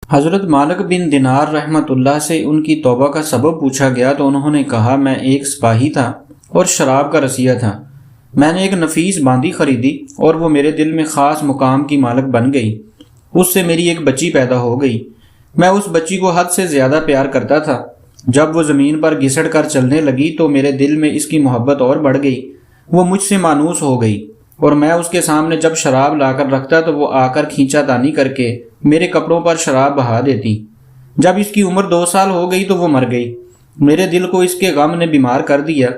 حضرت مالک بن دینار رحمۃ اللہ سے ان کی توبہ کا سبب پوچھا گیا تو انہوں نے کہا، میں ایک سپاہی تھا اور شراب کا رسیہ تھا۔ میں نے ایک نفیس باندی خریدی اور وہ میرے دل میں خاص مقام کی مالک بن گئی۔ اس سے میری ایک بچی پیدا ہو گئی۔ میں اس بچی کو حد سے زیادہ پیار کرتا تھا۔ جب وہ زمین پر گھسڑ کر چلنے لگی تو میرے دل میں اس کی محبت اور بڑھ گئی۔ وہ مجھ سے مانوس ہو گئی اور میں اس کے سامنے جب شراب لا کر رکھتا تو وہ آ کر کھینچا تانی کر کے میرے کپڑوں پر شراب بہا دیتی۔ جب اس کی عمر 2 سال ہو گئی تو وہ مر گئی۔ میرے دل کو اس کے غم نے بیمار کر دیا۔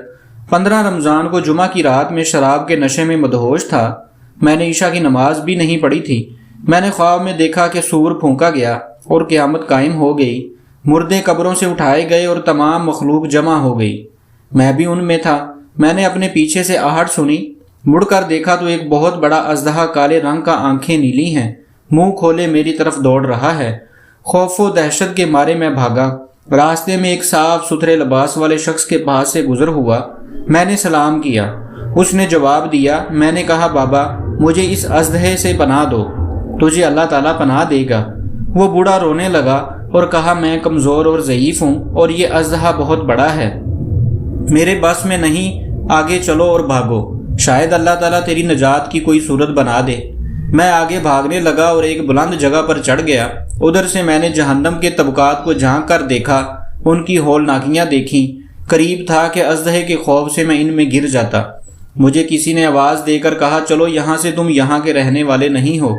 15 رمضان کو جمعہ کی رات میں شراب کے نشے میں مدہوش تھا۔ میں نے عشاء کی نماز بھی نہیں پڑھی تھی۔ میں نے خواب میں دیکھا کہ سور پھونکا گیا اور قیامت قائم ہو گئی۔ مردے قبروں سے اٹھائے گئے اور تمام مخلوق جمع ہو گئی۔ میں بھی ان میں تھا۔ میں نے اپنے پیچھے سے آہٹ سنی، مڑ کر دیکھا تو ایک بہت بڑا اژدہا کالے رنگ کا، آنکھیں نیلی ہیں، منہ کھولے میری طرف دوڑ رہا ہے۔ خوف و دہشت کے مارے میں بھاگا۔ راستے میں ایک صاف ستھرے لباس والے شخص کے پاس سے گزر ہوا۔ میں نے سلام کیا۔ اس نے جواب دیا۔ میں نے کہا، بابا مجھے اس اژدہے سے پناہ دو، تجھے اللہ تعالیٰ پناہ دے گا۔ وہ بوڑھا رونے لگا اور کہا، میں کمزور اور ضعیف ہوں اور یہ اژدہا بہت بڑا ہے، میرے بس میں نہیں، آگے چلو اور بھاگو، شاید اللہ تعالیٰ تیری نجات کی کوئی صورت بنا دے۔ میں آگے بھاگنے لگا اور ایک بلند جگہ پر چڑھ گیا۔ ادھر سے میں نے جہنم کے طبقات کو جھانک کر دیکھا، ان کی ہولناکیاں دیکھیں۔ قریب تھا کہ اژدہے کے خوف سے میں ان میں گر جاتا۔ مجھے کسی نے آواز دے کر کہا، چلو یہاں سے، تم یہاں کے رہنے والے نہیں ہو۔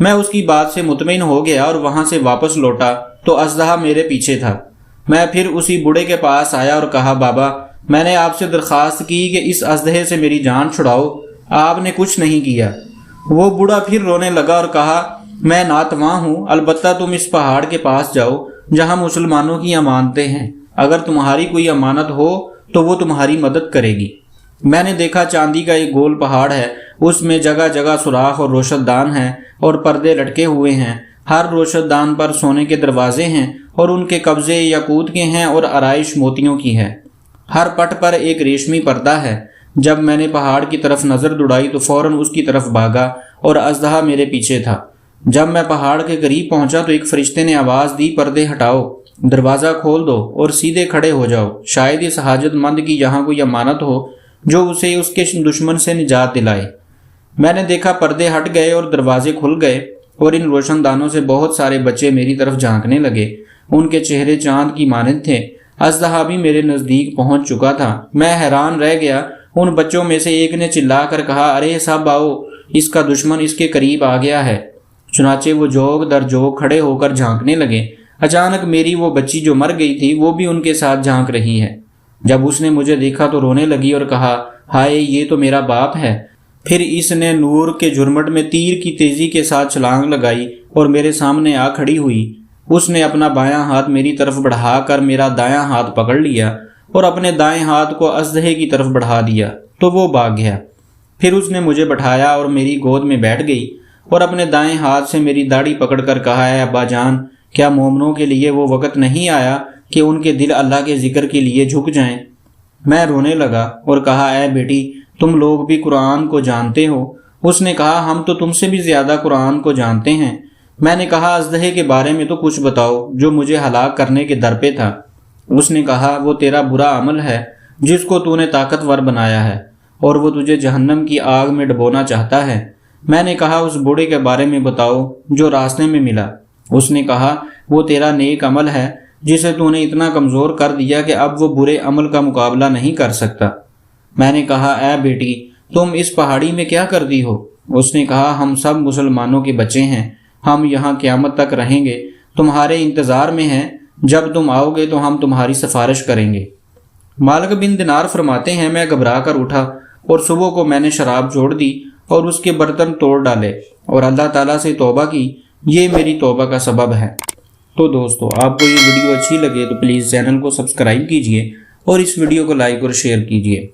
میں اس کی بات سے مطمئن ہو گیا اور وہاں سے واپس لوٹا تو اژدہا میرے پیچھے تھا۔ میں پھر اسی بوڑھے کے پاس آیا اور کہا، بابا میں نے آپ سے درخواست کی کہ اس اژدہے سے میری جان چھڑاؤ، آپ نے کچھ نہیں کیا۔ وہ بوڑھا پھر رونے لگا اور کہا، میں ناتواں ہوں، البتہ تم اس پہاڑ کے پاس جاؤ جہاں مسلمانوں کی امانتیں ہیں، اگر تمہاری کوئی امانت ہو تو وہ تمہاری مدد کرے گی۔ میں نے دیکھا چاندی کا ایک گول پہاڑ ہے، اس میں جگہ جگہ سوراخ اور روشن دان ہیں اور پردے لٹکے ہوئے ہیں۔ ہر روشن دان پر سونے کے دروازے ہیں اور ان کے قبضے یاقوت کے ہیں اور آرائش موتیوں کی ہے۔ ہر پٹ پر ایک ریشمی پردہ ہے۔ جب میں نے پہاڑ کی طرف نظر دوڑائی تو فوراً اس کی طرف بھاگا اور اژدہا میرے پیچھے تھا۔ جب میں پہاڑ کے قریب پہنچا تو ایک فرشتے نے آواز دی، پردے ہٹاؤ، دروازہ کھول دو اور سیدھے کھڑے ہو جاؤ، شاید اس حاجت مند کی یہاں کوئی امانت ہو جو اسے اس کے دشمن سے نجات دلائے۔ میں نے دیکھا پردے ہٹ گئے اور دروازے کھل گئے اور ان روشن دانوں سے بہت سارے بچے میری طرف جھانکنے لگے۔ ان کے چہرے چاند کی مانند تھے۔ اژدہا بھی میرے نزدیک پہنچ چکا تھا۔ میں حیران رہ گیا۔ ان بچوں میں سے ایک نے چلا کر کہا، ارے سب آؤ، اس کا دشمن اس کے قریب آ گیا ہے۔ چنانچہ وہ جوگ در جوگ کھڑے ہو کر جھانکنے لگے۔ اچانک میری وہ بچی جو مر گئی تھی وہ بھی ان کے ساتھ جھانک رہی ہے۔ جب اس نے مجھے دیکھا تو رونے لگی اور کہا، ہائے یہ تو میرا باپ ہے۔ پھر اس نے نور کے جھرمٹ میں تیر کی تیزی کے ساتھ چھلانگ لگائی اور میرے سامنے آ کھڑی ہوئی۔ اس نے اپنا بایاں ہاتھ میری طرف بڑھا کر میرا دایاں ہاتھ پکڑ لیا اور اپنے دائیں ہاتھ کو اژدہے کی طرف بڑھا دیا تو وہ بھاگ گیا۔ پھر اس نے مجھے بٹھایا اور میری گود میں بیٹھ گئی اور اپنے دائیں ہاتھ سے میری داڑھی پکڑ کر کہا، اے ابا جان، کیا مومنوں کے لیے وہ وقت نہیں آیا کہ ان کے دل اللہ کے ذکر کے لیے جھک جائیں؟ میں رونے لگا اور کہا، اے بیٹی، تم لوگ بھی قرآن کو جانتے ہو؟ اس نے کہا، ہم تو تم سے بھی زیادہ قرآن کو جانتے ہیں۔ میں نے کہا، اژدہے کے بارے میں تو کچھ بتاؤ جو مجھے ہلاک کرنے کے در پہ تھا۔ اس نے کہا، وہ تیرا برا عمل ہے جس کو تو نے طاقتور بنایا ہے اور وہ تجھے جہنم کی آگ میں ڈبونا چاہتا ہے۔ میں نے کہا، اس بوڑھے کے بارے میں بتاؤ جو راستے میں ملا۔ اس نے کہا، وہ تیرا نیک عمل ہے جسے تو نے اتنا کمزور کر دیا کہ اب وہ برے عمل کا مقابلہ نہیں کر سکتا۔ میں نے کہا، اے بیٹی، تم اس پہاڑی میں کیا کرتی ہو؟ اس نے کہا، ہم سب مسلمانوں کے بچے ہیں، ہم یہاں قیامت تک رہیں گے، تمہارے انتظار میں ہیں، جب تم آؤ گے تو ہم تمہاری سفارش کریں گے۔ مالک بن دینار فرماتے ہیں، میں گھبرا کر اٹھا اور صبح کو میں نے شراب چھوڑ دی اور اس کے برتن توڑ ڈالے اور اللہ تعالیٰ سے توبہ کی۔ یہ میری توبہ کا سبب ہے۔ تو دوستو، آپ کو یہ ویڈیو اچھی لگے تو پلیز چینل کو سبسکرائب کیجئے اور اس ویڈیو کو لائک اور شیئر کیجئے۔